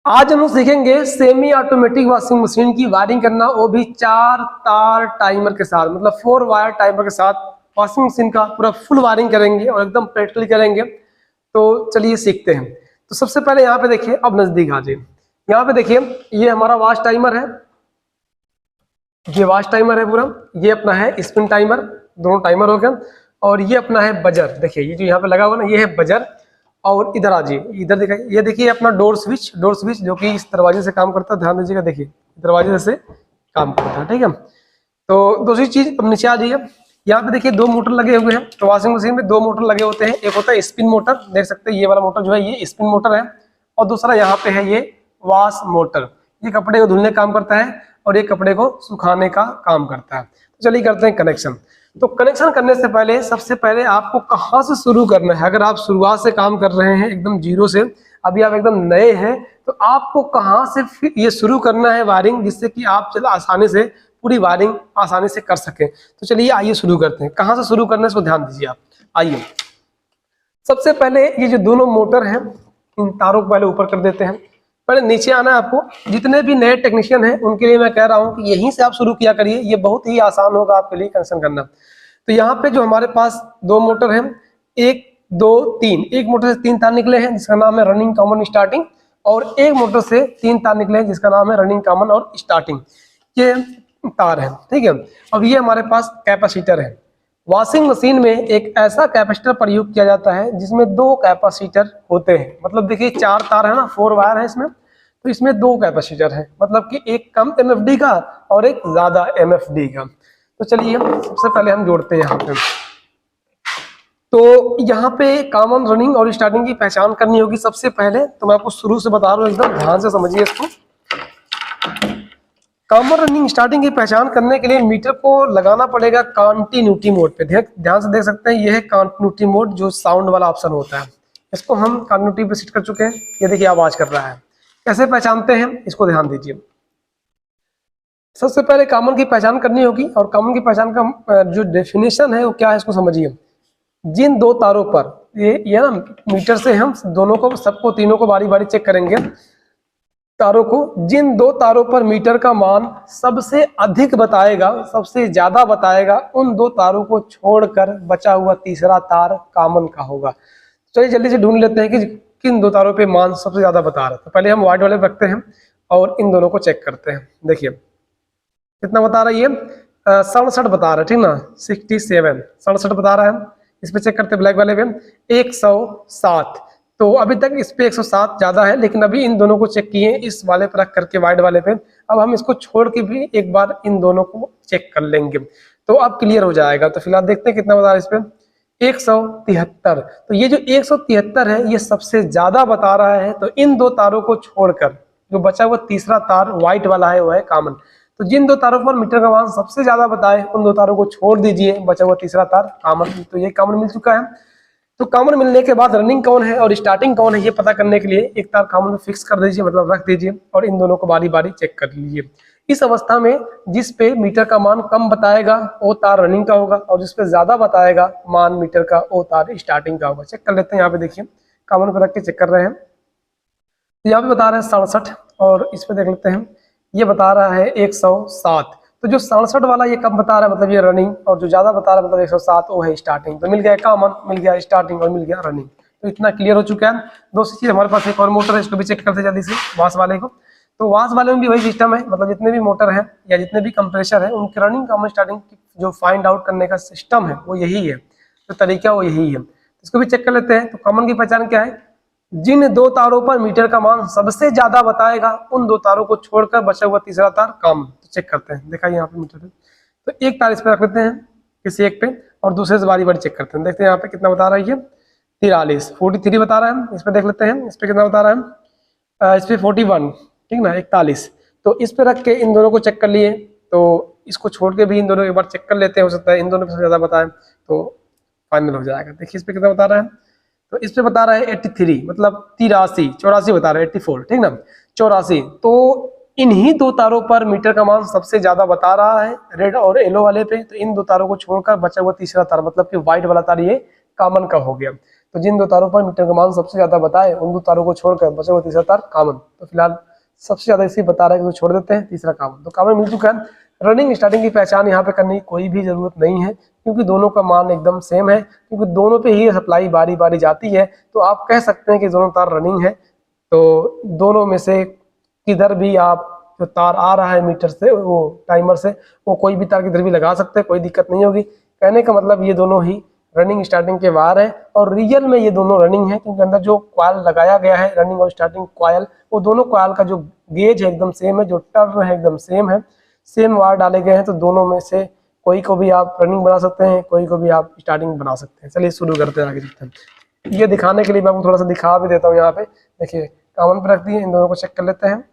आज हम लोग सीखेंगे सेमी ऑटोमेटिक वॉशिंग मशीन की वायरिंग करना, वो भी 4 तार टाइमर के साथ, मतलब 4 वायर टाइमर के साथ वॉशिंग मशीन का पूरा फुल वायरिंग करेंगे और एकदम प्रैक्टिकली करेंगे। तो चलिए सीखते हैं। तो सबसे पहले यहाँ पे देखिए, अब नजदीक आ जाइए। यहाँ पे देखिए, ये हमारा वॉश टाइमर है, ये वॉश टाइमर है पूरा। ये अपना है स्पिन टाइमर, दोनों टाइमर हो गया। और ये अपना है बजर, देखिए ये जो यहाँ पे लगा हुआ ना, ये है बजर। और इधर आ जाइए, इधर देखिए, ये देखिए अपना डोर स्विच, डोर स्विच जो कि इस दरवाजे से काम करता है, ध्यान दीजिएगा, देखिए दरवाजे से काम करता है, ठीक है। तो दूसरी चीज, अब नीचे आ जाइए। यहाँ पे देखिए 2 मोटर लगे हुए हैं। तो वॉशिंग मशीन में 2 मोटर लगे होते हैं। एक होता है स्पिन मोटर, देख सकते हैं ये वाला मोटर जो है ये स्पिन मोटर है। और दूसरा यहाँ पे है ये वॉश मोटर, ये कपड़े को धुलने का काम करता है और ये कपड़े को सुखाने का काम करता है। तो चलिए करते हैं कनेक्शन। तो कनेक्शन करने से पहले सबसे पहले आपको कहाँ से शुरू करना है। अगर आप शुरुआत से काम कर रहे हैं एकदम जीरो से, अभी आप एकदम नए हैं, तो आपको कहाँ से ये शुरू करना है वायरिंग, जिससे कि आप चलो आसानी से पूरी वायरिंग आसानी से कर सकें। तो चलिए आइए शुरू करते हैं। कहाँ से शुरू करना है इसको ध्यान दीजिए आप। आइए, सबसे पहले ये जो दोनों मोटर हैं, इन तारों को पहले ऊपर कर देते हैं। पहले नीचे आना है आपको। जितने भी नए टेक्नीशियन हैं उनके लिए मैं कह रहा हूं कि यहीं से आप शुरू किया करिए, ये बहुत ही आसान होगा आपके लिए कनेक्शन करना। तो यहाँ पे जो हमारे पास 2 मोटर हैं, 1 2 3, एक मोटर से 3 तार निकले हैं जिसका नाम है रनिंग, कॉमन, स्टार्टिंग। और एक मोटर से 3 तार निकले हैं जिसका नाम है रनिंग, कॉमन और स्टार्टिंग। ये तार है, ठीक है। अब ये हमारे पास कैपेसिटर है। वॉशिंग मशीन में एक ऐसा कैपेसिटर प्रयोग किया जाता है जिसमें 2 कैपेसिटर होते हैं। मतलब देखिए 4 तार है ना, 4 वायर है इसमें, तो इसमें 2 कैपेसिटर है, मतलब कि एक कम एमएफडी का और एक ज्यादा एमएफडी का। तो चलिए सबसे पहले हम जोड़ते हैं यहाँ पे। तो यहाँ पे कॉमन, रनिंग और स्टार्टिंग की पहचान करनी होगी सबसे पहले। तो मैं आपको शुरू से बता रहा हूँ, एकदम ध्यान से समझिए इसको। कॉमन, रनिंग, स्टार्टिंग की पहचान करने के लिए मीटर को लगाना पड़ेगा कंटिन्यूटी मोड पे। ध्यान से देख सकते हैं, यह है कंटिन्यूटी मोड, जो साउंड वाला ऑप्शन होता है। इसको हम कंटिन्यूटी पे सेट कर चुके हैं। ये देखिए आवाज कर रहा है। कैसे पहचानते हैं इसको ध्यान दीजिए। सबसे पहले कॉमन की पहचान करनी होगी, और कॉमन की पहचान का जो डेफिनेशन है वो क्या है इसको समझिए। जिन 2 तारों पर, ये ना मीटर से हम दोनों को, सबको, तीनों को बारी बारी चेक करेंगे तारों को। जिन 2 तारों पर मीटर का मान सबसे अधिक बताएगा, सबसे ज्यादा बताएगा, उन 2 तारों को छोड़कर बचा हुआ तीसरा तार कॉमन का होगा। चलिए जल्दी से ढूंढ लेते हैं कि किन 2 तारों पे मान सबसे ज्यादा बता रहा है। तो पहले हम व्हाइट वाले रखते हैं और इन दोनों को चेक करते हैं। देखिए कितना बता रहा है ये, 67 बता रहा है, ठीक ना, 67, 67 बता रहा है। इस पे चेक करते हैं ब्लैक वाले पे, 107। तो अभी तक इस पे 107 ज्यादा है, लेकिन अभी इन दोनों को चेक किए इस वाले पर रख करके, वाइट वाले पे। अब हम इसको छोड़ के भी एक बार इन दोनों को चेक कर लेंगे, तो अब क्लियर हो जाएगा। तो फिलहाल देखते हैं कितना बता रहा है इस पे, 173। तो ये जो 173 है ये सबसे ज्यादा बता रहा है। तो इन 2 तारों को छोड़कर जो बचा हुआ तीसरा तार व्हाइट वाला है वो है कॉमन। तो जिन 2 तारों पर मीटर का मान सबसे ज्यादा बताए उन 2 तारों को छोड़ दीजिए, बचा हुआ तीसरा तार कॉमन। तो ये कॉमन मिल चुका है। तो कॉमन मिलने के बाद रनिंग कौन है और स्टार्टिंग कौन है ये पता करने के लिए एक तार कॉमन में फिक्स कर दीजिए, मतलब रख दीजिए, और इन दोनों को बारी बारी चेक कर लीजिए। इस अवस्था में जिस पे मीटर का मान कम बताएगा वो तार रनिंग का होगा, और जिस पे ज्यादा बताएगा मान मीटर का वो तार स्टार्टिंग का होगा। चेक कर लेते हैं। यहाँ पे देखिए कॉमन पर रख के चेक कर रहे हैं। तो यहाँ पे बता रहे हैं 67, और इस पे देख लेते हैं, ये बता रहा है 107। तो जो 67 वाला ये कम बता रहा है मतलब ये रनिंग, और जो ज्यादा बता रहा है मतलब 107 वो है स्टार्टिंग। तो मिल गया कॉमन, मिल गया स्टार्टिंग और मिल गया रनिंग। तो इतना क्लियर हो चुका है। दूसरी चीज हमारे पास एक और मोटर है, इसको भी चेक करते जल्दी से, वाश वाले को। तो वाश वाले में भी वही सिस्टम है, मतलब जितने भी मोटर है या जितने भी कंप्रेसर है उनके रनिंग, कॉमन, स्टार्टिंग जो फाइंड आउट करने का सिस्टम है वो यही है, तो तरीका वो यही है। इसको भी चेक कर लेते हैं। तो कॉमन की पहचान क्या है, जिन 2 तारों पर मीटर का मान सबसे ज्यादा बताएगा उन 2 तारों को छोड़कर बचा हुआ तीसरा तार कॉमन। तो चेक करते हैं, देखा यहाँ पे मीटर पे। तो एक तार इस पे रख लेते हैं किसी एक पे, और दूसरे से बारी बारी चेक करते हैं। देखते हैं यहाँ पे कितना बता रहा है, ये 43, 43 बता रहा है। इस पे देख लेते हैं, इस पे कितना बता रहा है, इस पे 41, ठीक ना, 41। तो इस पे रख के इन दोनों को चेक कर लिए। तो इसको छोड़ के भी इन दोनों एक बार चेक कर लेते हैं, हो सकता है इन दोनों पे सबसे ज्यादा बताए तो फाइनल हो जाएगा। देखिए इस पे कितना बता रहा है, तो इस पे बता रहा है 83, मतलब 83, 84 बता रहा है, 84, ठीक ना, 84। तो इन्हीं 2 तारों पर मीटर का मान सबसे ज्यादा बता रहा है, रेड और येलो वाले पे। तो इन 2 तारों को छोड़कर बचा हुआ तीसरा तार, मतलब कि व्हाइट वाला तार, ये कॉमन का हो गया। तो जिन दो तारों पर मीटर का मान सबसे ज्यादा बताए उन दो तारों को छोड़कर बचा हुआ तीसरा तार कॉमन। तो फिलहाल सबसे ज्यादा इसी बता रहा है कि तो छोड़ देते हैं, तीसरा कॉमन, तो कॉमन मिल चुका है। रनिंग स्टार्टिंग की पहचान यहाँ पे करने की कोई भी जरूरत नहीं है, क्योंकि दोनों का मान एकदम सेम है, क्योंकि दोनों पे ही सप्लाई बारी बारी जाती है। तो आप कह सकते हैं कि दोनों तार रनिंग है। तो दोनों में से किधर भी आप जो तार आ रहा है मीटर से, वो टाइमर से, वो कोई भी तार किधर भी लगा सकते हैं, कोई दिक्कत नहीं होगी। कहने का मतलब ये दोनों ही रनिंग स्टार्टिंग के वायर है, और रियल में ये दोनों रनिंग है, क्योंकि अंदर जो कॉइल लगाया गया है रनिंग और स्टार्टिंग कॉइल, वो दोनों कॉइल का जो गेज है एकदम सेम है, जो टर्न है एकदम सेम है, सेम वायर डाले गए हैं। तो दोनों में से कोई को भी आप रनिंग बना सकते हैं, कोई को भी आप स्टार्टिंग बना सकते हैं। चलिए शुरू करते हैं, आगे चलते हैं। ये दिखाने के लिए मैं आपको थोड़ा सा दिखा भी देता हूँ। यहाँ पे देखिए कॉमन पे रख दिए, इन दोनों को चेक कर लेते हैं।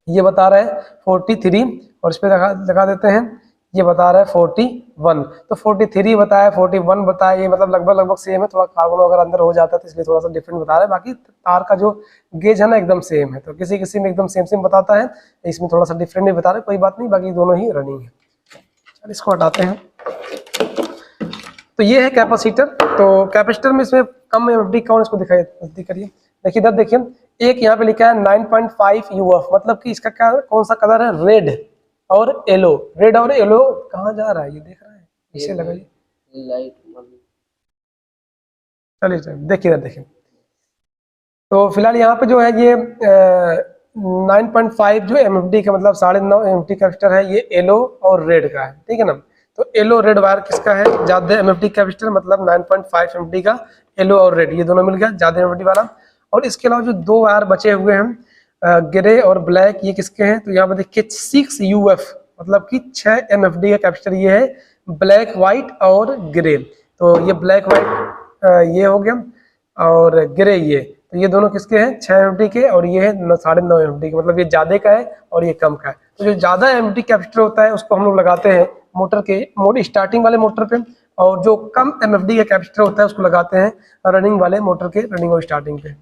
ये बता रहा है 43 और इस पे लगा देते हैं, ये बता रहा है 41। तो 43 बताया, 41 बताया, ये मतलब लगभग सेम है। थोड़ा कार्बन वगैरह अंदर हो जाता है तो इसलिए थोड़ा सा डिफरेंट बता रहा है। बाकी तार का जो गेज है ना एकदम सेम है, तो किसी किसी में एकदम सेम बताता है, इसमें थोड़ा सा डिफरेंट भी बता रहा है, कोई बात नहीं, बाकी दोनों ही रनिंग है। चल इसको हटाते हैं। तो ये है कैपेसिटर। तो कैपेसिटर में इसमें कम एमएफडी कौन, इसको दिखाई करिए, देखिए इधर देखिए, एक यहाँ पे लिखा है 9.5 यूएफ, मतलब कि इसका क्या कौन सा कलर है, रेड और येलो। रेड और येलो कहाँ जा रहा है, ये देख रहा है, इसे लगाइए लाइट। चलिए देखिए इधर देखिए। तो फिलहाल यहाँ पे जो है ये 9.5 जो एमएफडी का मतलब 9.5 एमएफडी कैपेसिटर है, ये येलो और रेड का है, ठीक है ना। तो येलो रेड वायर किसका है, ज्यादा एमएफडी कैपेसिटर, मतलब 9.5 एमएफडी का येलो और रेड, ये दोनों मिल गया ज्यादा एमएफडी वाला। और इसके अलावा जो दो वायर बचे हुए हैं ग्रे और ब्लैक, ये किसके हैं, तो यहाँ पे देखिए 6 यूएफ, मतलब कि 6 एमएफडी का कैपेसिटर ये है, ब्लैक व्हाइट और ग्रे। तो ये ब्लैक व्हाइट ये हो गया, और ग्रे ये, तो ये दोनों किसके हैं, 6 एमएफडी के, और ये है 9.5 एमएफडी के, मतलब ये ज्यादा का है और ये कम का है। तो जो ज्यादा एमएफडी कैपेसिटर होता है उसको हम लोग लगाते हैं मोटर के स्टार्टिंग वाले मोटर पे, और जो कम एमएफडी का कैपेसिटर होता है उसको लगाते हैं रनिंग वाले मोटर के रनिंग और स्टार्टिंग पे।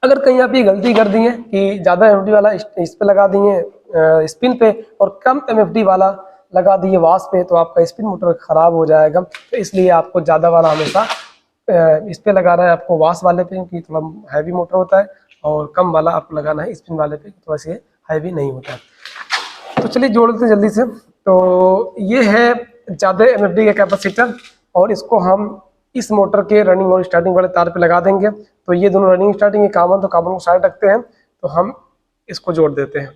अगर कहीं आप ये गलती कर दी है कि ज्यादा एमएफडी वाला इस पे लगा दिए स्पिन पे, और कम एमएफडी वाला लगा दिए वाश पे, तो आपका स्पिन मोटर खराब हो जाएगा। तो इसलिए आपको ज्यादा वाला हमेशा इस पे लगाना है, आपको वाश वाले पे, क्योंकि थोड़ा हैवी मोटर होता है, और कम वाला आपको लगाना है स्पिन वाले पे, थोड़ा सा हैवी नहीं होता है। तो चलिए जोड़ लेते हैं जल्दी से। तो ये है ज्यादा एमएफडी का कैपेसिटर, और इसको हम इस मोटर के रनिंग और स्टार्टिंग वाले तार पे लगा देंगे। तो ये दोनों रनिंग स्टार्टिंग है कॉमन, तो कॉमन को साइड रखते हैं, तो हम इसको जोड़ देते हैं।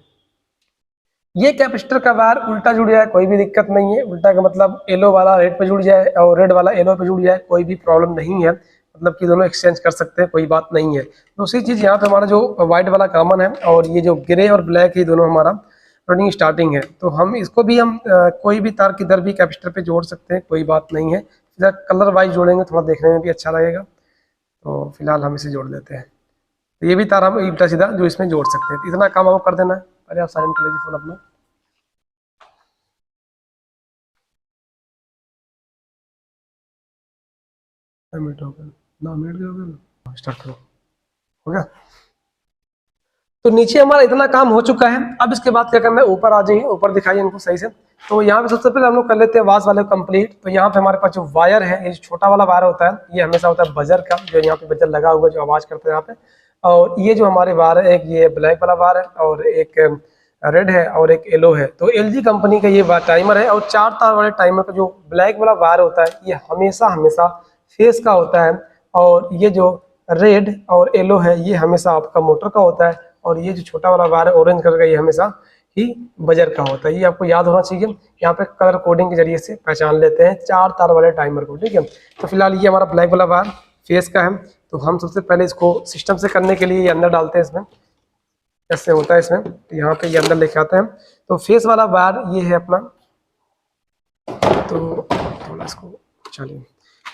ये कैपेसिटर का वायर उल्टा जुड़ जाए कोई भी दिक्कत नहीं है, उल्टा का मतलब येलो वाला रेड पे जुड़ जाए और रेड वाला येलो पे जुड़ जाए, कोई भी प्रॉब्लम नहीं है, मतलब कि दोनों एक्सचेंज कर सकते हैं, कोई बात नहीं है। दूसरी चीज यहाँ पे हमारा जो व्हाइट वाला कॉमन है, और ये जो ग्रे और ब्लैक है दोनों हमारा रनिंग स्टार्टिंग है, तो हम इसको भी हम कोई भी तार किधर भी कैपेसिटर पे जोड़ सकते हैं, कोई बात नहीं है। इधर कलर वाइज जोड़ेंगे थोड़ा देखने में भी अच्छा लगेगा, तो फिलहाल हम इसे जोड़ लेते हैं। तो ये भी तार हम उल्टा सीधा जो इसमें जोड़ सकते हैं। तो इतना काम आपको कर देना है। अरे आप साइलेंट कर लीजिए फोन अपना। मिनट हो गया ना, मिनट हो गया, स्टार्ट करो, हो गया। तो नीचे हमारा इतना काम हो चुका है। अब इसके बाद क्या करना है, ऊपर आ जाइए, ऊपर दिखाइए इनको सही से। तो यहाँ पे सबसे पहले हम लोग कर लेते हैं वाश वाले कंप्लीट। तो यहाँ पे हमारे पास जो वायर है, ये छोटा वाला वायर होता है, ये हमेशा होता है बजर का, जो यहाँ पे बजर लगा हुआ जो आवाज करते हैं यहाँ पे। और ये जो हमारे वायर है, एक ये ब्लैक वाला वायर है, और एक रेड है, और एक येलो है। तो एलजी कंपनी का ये टाइमर है, और 4 तार वाले टाइमर का जो ब्लैक वाला वायर होता है, ये हमेशा फेस का होता है, और ये जो रेड और येलो है ये हमेशा आपका मोटर का होता है, और ये जो छोटा वाला वायर है ऑरेंज कलर का, ये हमेशा ही बजर का होता है। ये आपको याद होना चाहिए। यहाँ पे कलर कोडिंग के जरिए से पहचान लेते हैं 4 तार वाले टाइमर को, ठीक है। तो फिलहाल ये हमारा ब्लैक वाला वायर फेस का है। तो हम सबसे पहले इसको सिस्टम से करने के लिए ये अंदर डालते हैं, इसमें ऐसे होता है इसमें, तो यहाँ पे ये अंदर लेके आते हैं। तो फेस वाला वायर ये है अपना, तो थोड़ा इसको चलिए।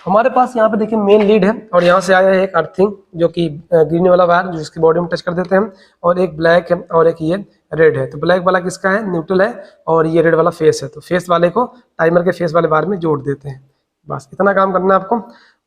हमारे पास यहाँ पे देखिए मेन लीड है, और यहाँ से आया है एक अर्थिंग जो कि ग्रीन वाला वायर जो इसकी बॉडी में टच कर देते हैं, और एक ब्लैक है और एक ये रेड है। तो ब्लैक वाला किसका है, न्यूट्रल है, और ये रेड वाला फेस है। तो फेस वाले को टाइमर के फेस वाले वायर में जोड़ देते हैं। बस इतना काम करना है आपको।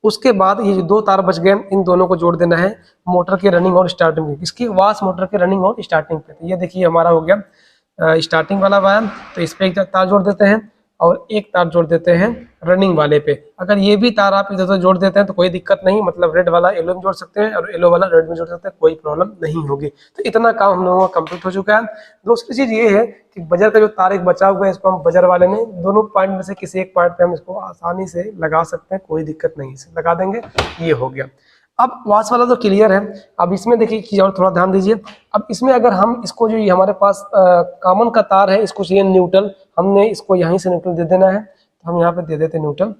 उसके बाद ये जो 2 तार बच गए, इन दोनों को जोड़ देना है मोटर के रनिंग और स्टार्टिंग में, इसकी वाश मोटर के रनिंग और स्टार्टिंग पे। तो ये देखिए हमारा हो गया स्टार्टिंग वाला वायर। तो इस पर एक तार जोड़ देते हैं, और एक तार जोड़ देते हैं रनिंग वाले पे। अगर ये भी तार आप इधर जोड़ देते हैं तो कोई दिक्कत नहीं, मतलब रेड वाला येलो में जोड़ सकते हैं और येलो वाला रेड में जोड़ सकते हैं, कोई प्रॉब्लम नहीं होगी। तो इतना काम हम लोगों का कंप्लीट हो चुका है। दूसरी चीज ये है कि बजर का जो तार एक बचा हुआ है, इसको हम बजर वाले में दोनों पॉइंट में से किसी एक पॉइंट पे हम इसको आसानी से लगा सकते हैं, कोई दिक्कत नहीं, इसे लगा देंगे, ये हो गया। अब वाश वाला तो क्लियर है। अब इसमें देखिए कि और थोड़ा ध्यान दीजिए। अब इसमें अगर हम इसको जो ये हमारे पास कॉमन का तार है, इसको चाहिए न्यूट्रल, हमने इसको यहीं से न्यूट्रल दे देना है, तो हम यहाँ पे दे देते न्यूट्रल।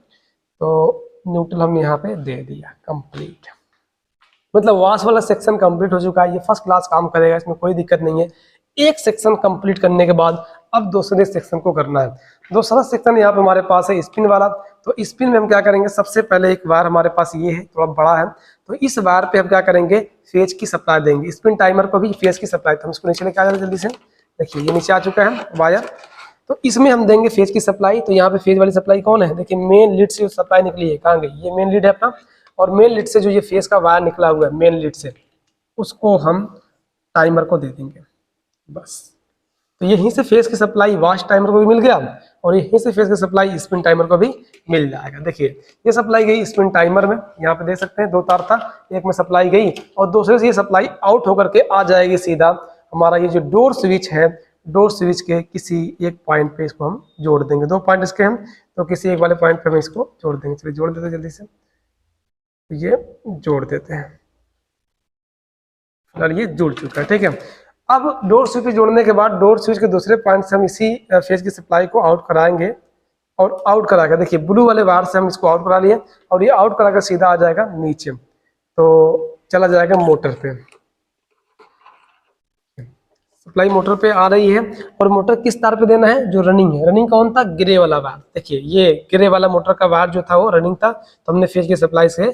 तो न्यूट्रल हमने यहाँ पे दे दिया, कंप्लीट। मतलब वाश वाला सेक्शन कंप्लीट हो चुका है, ये फर्स्ट क्लास काम करेगा, इसमें कोई दिक्कत नहीं है। एक सेक्शन कंप्लीट करने के बाद अब दूसरे सेक्शन को करना है। दूसरा सेक्शन यहाँ पे हमारे पास है स्पिन वाला। तो स्पिन में हम क्या करेंगे, सबसे पहले एक वायर हमारे पास ये है, थोड़ा बड़ा है, तो इस वायर पे हम क्या करेंगे, फेज की सप्लाई देंगे। स्पिन टाइमर को भी फेज की सप्लाई, तो हम इसको नीचे लेके आ जाए जल्दी से। देखिए ये नीचे आ चुका है वायर, तो इसमें हम देंगे फेज की सप्लाई। तो यहाँ पे फेज वाली सप्लाई कौन है, देखिए मेन लीड से सप्लाई निकली है, कहाँ गई, ये मेन लीड है अपना, और मेन लीड से जो ये फेज का वायर निकला हुआ है मेन लीड से, उसको हम टाइमर को दे देंगे बस। तो यहीं से फेज की सप्लाई वॉश टाइमर को भी मिल गया और यहीं से फेज की सप्लाई स्पिन टाइमर को भी मिल जाएगा। देखिए ये सप्लाई गई स्पिन टाइमर में, यहाँ पे देख सकते हैं 2 तार था, एक में सप्लाई गई और दूसरे से ये सप्लाई आउट होकर के आ जाएगी सीधा हमारा ये जो डोर स्विच है, डोर स्विच के किसी एक पॉइंट पे इसको हम जोड़ देंगे। 2 पॉइंट इसके हम, तो किसी एक वाले पॉइंट पे हम इसको जोड़ देंगे। चलिए जोड़ देते हैं जल्दी से, तो ये जोड़ देते हैं, फिलहाल ये जुड़ चुका है, ठीक है। अब डोर स्विच जोड़ने के बाद डोर स्विच के दूसरे पॉइंट से हम इसी फेज की सप्लाई को आउट कराएंगे और आउट करा के देखिए ब्लू वाले वायर से हम इसको आउट करा लिए और ये आउट करा कर सीधा आ जाएगा नीचे, तो चला जाएगा मोटर पे। सप्लाई मोटर पे आ रही है और मोटर किस तार पे देना है, जो रनिंग है। रनिंग कौन था, ग्रे वाला वायर। देखिए ये ग्रे वाला मोटर का वायर जो था वो रनिंग था, तो हमने फेज की सप्लाई से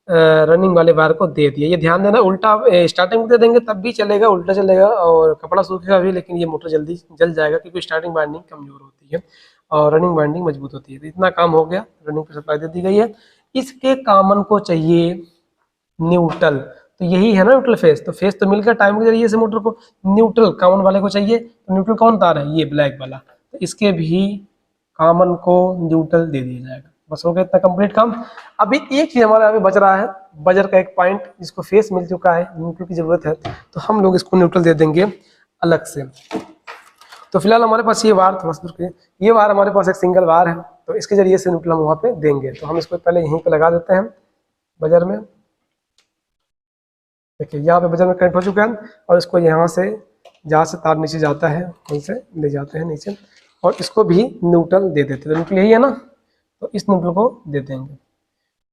रनिंग वाले वायर को दे दिया। ये ध्यान देना, उल्टा स्टार्टिंग में दे देंगे तब भी चलेगा, उल्टा चलेगा और कपड़ा सूखेगा भी, लेकिन ये मोटर जल्दी जल जाएगा क्योंकि स्टार्टिंग वाइंडिंग कमजोर होती है और रनिंग वाइंडिंग मजबूत होती है। तो इतना काम हो गया, रनिंग पे सप्लाई दे दी गई है। इसके कॉमन को चाहिए न्यूट्रल, तो यही है ना न्यूट्रल फेज, तो फेज तो मिलकर टाइम के जरिए से मोटर को, न्यूट्रल कॉमन वाले को चाहिए, तो न्यूट्रल कौन तार है, ये ब्लैक वाला, तो इसके भी कॉमन को न्यूट्रल दे दिया जाएगा। बस हो गया इतना कंप्लीट काम। अभी एक चीज हमारा अभी बच रहा है, बजर का एक पॉइंट जिसको फेस मिल चुका है, न्यूट्रल की जरूरत है, तो हम लोग इसको न्यूट्रल दे देंगे अलग से। तो फिलहाल हमारे पास ये वायर थोड़ा सा, ये वायर हमारे पास एक सिंगल वायर है, तो इसके जरिए से न्यूट्रल हम वहाँ पे देंगे। तो हम इसको पहले यहीं पे लगा देते हैं बजर में। देखिए यहाँ पे बजर में कनेक्ट हो चुका है और इसको यहाँ से जहाँ से तार नीचे जाता है वहीं से ले जाते हैं नीचे और इसको भी न्यूट्रल दे देते हैं। न्यूट्रल यही है ना, तो इस न्यूट्रल को दे देंगे।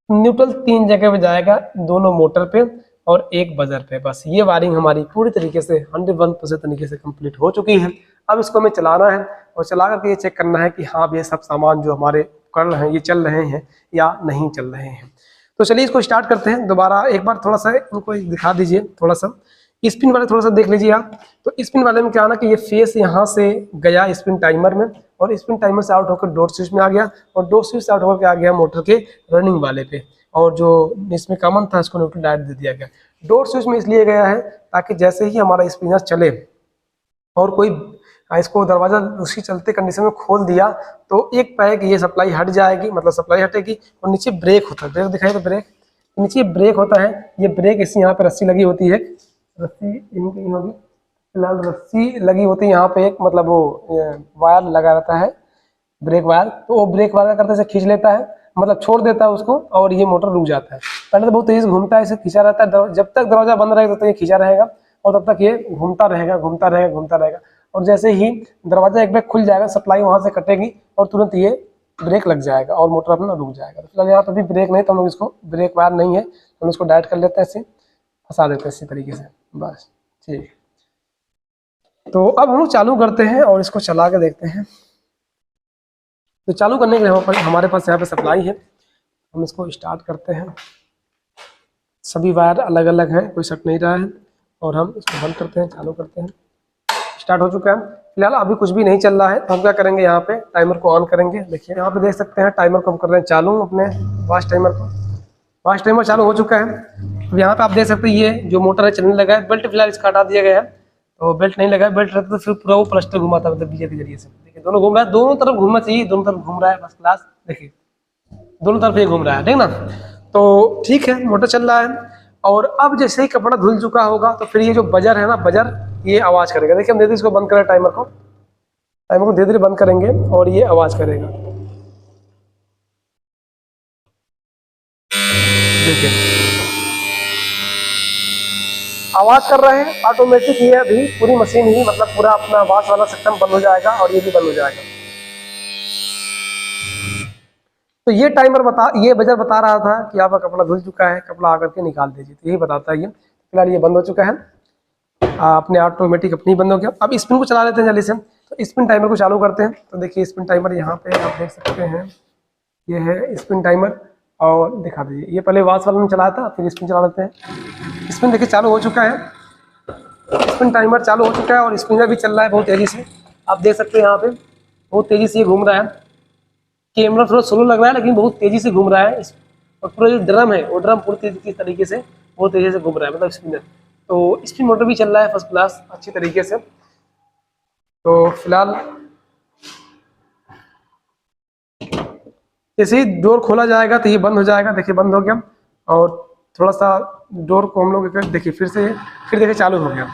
न्यूट्रल 3 जगह पे जाएगा, दोनों मोटर पे और एक बजर पे। बस ये वायरिंग हमारी पूरी तरीके से 101% तरीके से कंप्लीट हो चुकी है। अब इसको हमें चलाना है और चला करके ये चेक करना है कि हाँ ये सब सामान जो हमारे उपकरण हैं ये चल रहे हैं या नहीं चल रहे हैं। तो चलिए इसको स्टार्ट करते हैं दोबारा। एक बार थोड़ा सा इनको दिखा दीजिए, थोड़ा सा स्पिन वाले थोड़ा सा देख लीजिए आप। तो स्पिन वाले में क्या ना कि ये फेस यहाँ से गया स्पिन टाइमर में और स्पिन टाइमर से आउट होकर डोर स्विच में आ गया और डोर स्विच से आउट होकर आ गया मोटर के रनिंग वाले पे, और जो इसमें कॉमन था इसको न्यूट्रल डायरेक्ट दे दिया गया। डोर स्विच में इसलिए गया है ताकि जैसे ही हमारा स्पिनर चले और कोई इसको दरवाजा उसी चलते कंडीशन में खोल दिया तो एक पैक ये सप्लाई हट जाएगी, मतलब सप्लाई हटेगी और नीचे ब्रेक होता है। ब्रेक दिखाई तो ब्रेक, नीचे ब्रेक होता है। ये ब्रेक इसी यहाँ पे रस्सी लगी होती है, रस्सी यहीं कहीं होगी, फिलहाल रस्सी लगी होती है यहाँ पे एक, मतलब वो वायर लगा रहता है ब्रेक वायर, तो वो ब्रेक वायर करते से खींच लेता है, मतलब छोड़ देता है उसको और ये मोटर रुक जाता है। पहले तो बहुत तेज घूमता है, इसे खींचा रहता है, जब तक दरवाजा बंद रहेगा तब तक ये खींचा रहेगा और तब तक ये घूमता रहेगा घूमता रहेगा घूमता रहेगा, और जैसे ही दरवाजा एक बार खुल जाएगा सप्लाई वहां से कटेगी और तुरंत ये ब्रेक लग जाएगा और मोटर अपना रुक जाएगा। तो फिलहाल यहाँ पे भी ब्रेक नहीं, तो हम लोग इसको, ब्रेक वायर नहीं है, हम इसको डायरेक्ट कर लेते हैं, ऐसे फंसा देते हैं इसी तरीके से, बस ठीक। तो अब हम लोग चालू करते हैं और इसको चला के देखते हैं। तो चालू करने के लिए हमारे पास यहाँ पे सप्लाई है, हम इसको स्टार्ट करते हैं। सभी वायर अलग अलग हैं, कोई सट नहीं रहा है, और हम इसको बंद करते हैं, चालू करते हैं। स्टार्ट हो चुका है। फिलहाल अभी कुछ भी नहीं चल रहा है, तो हम क्या करेंगे, यहाँ पे टाइमर को ऑन करेंगे। देखिए यहाँ पे देख सकते हैं टाइमर को हम कर रहे हैं चालू, अपने वॉश टाइमर को। वॉश टाइमर चालू हो चुका है। अब यहाँ पे आप देख सकते हैं ये जो मोटर है चलने लगा है। बेल्ट फिलहाल इसका हटा दिया गया है, तो बेल्ट नहीं लगा, बेल्ट रहता तो फिर पूरा वो प्लास्टर घुमाता, मतलब गियर के जरिए से। देखिए दोनों घूम रहा है, दोनों तरफ घूमना चाहिए, दोनों तरफ घूम रहा है फर्स्ट क्लास। देखिए दोनों तरफ ये घूम रहा है, ठीक ना। तो ठीक है, मोटर चल रहा है। और अब जैसे ही कपड़ा धुल चुका होगा तो फिर ये जो बजर है ना, बजर ये आवाज करेगा। देखिए हम धीरे धीरे इसको बंद करें, टाइमर को धीरे धीरे बंद करेंगे और ये आवाज करेगा। देखिए आवाज कर रहे हैं, ऑटोमेटिक ये अभी पूरी मशीन ही, मतलब पूरा अपना वॉश वाला सिस्टम बंद हो जाएगा और ये भी बंद हो जाएगा। तो ये ये बजर बता रहा था कि आपका कपड़ा धुल चुका है, कपड़ा आकर के निकाल दीजिए, तो यही बताता है ये। फिलहाल ये बंद हो चुका है, अपने ऑटोमेटिक अपनी बंद हो गया। अब स्पिन को चला लेते हैं जल्दी से। तो स्पिन टाइमर को चालू करते हैं। तो देखिए स्पिन टाइमर यहाँ पे आप देख सकते हैं, ये है स्पिन टाइमर। और दिखा दीजिए, ये पहले वॉश वाला में चलाया था, फिर स्पिन चला लेते हैं। स्पिन देखिए चालू हो चुका है, स्पिन टाइमर चालू हो चुका है और स्पिनर भी चल रहा है बहुत तेजी से। आप देख सकते हैं यहाँ पे बहुत तेजी से ये घूम रहा है। कैमरा थोड़ा स्लो लग रहा है लेकिन बहुत तेजी से घूम रहा है। और पूरा जो ड्रम है वो ड्रम पूरी तेजी तरीके से बहुत तेजी से घूम रहा है, मतलब स्पिनर। तो स्पिन मोटर भी चल रहा है फर्स्ट क्लास अच्छी तरीके से। तो फिलहाल जैसे ही डोर खोला जाएगा तो ये बंद हो जाएगा। देखिए बंद हो गया। और थोड़ा सा डोर को हम लोग देखिए फिर देखिए चालू हो गया।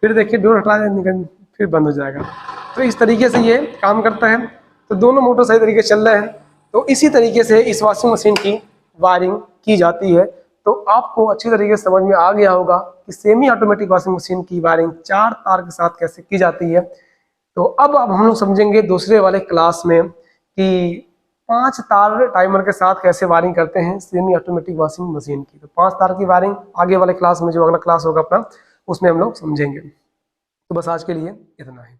फिर देखिए डोर हटा देंगे, फिर बंद हो जाएगा। तो इस तरीके से ये काम करता है। तो दोनों मोटर सही तरीके से चल रहे हैं। तो इसी तरीके से इस वॉशिंग मशीन की वायरिंग की जाती है। तो आपको अच्छी तरीके से समझ में आ गया होगा कि सेमी ऑटोमेटिक वॉशिंग मशीन की वायरिंग 4 तार के साथ कैसे की जाती है। तो अब हम लोग समझेंगे दूसरे वाले क्लास में कि 5 तार टाइमर के साथ कैसे वायरिंग करते हैं सेमी ऑटोमेटिक वॉशिंग मशीन की। तो 5 तार की वायरिंग आगे वाले क्लास में, जो अगला क्लास होगा अपना, उसमें हम लोग समझेंगे। तो बस आज के लिए इतना ही।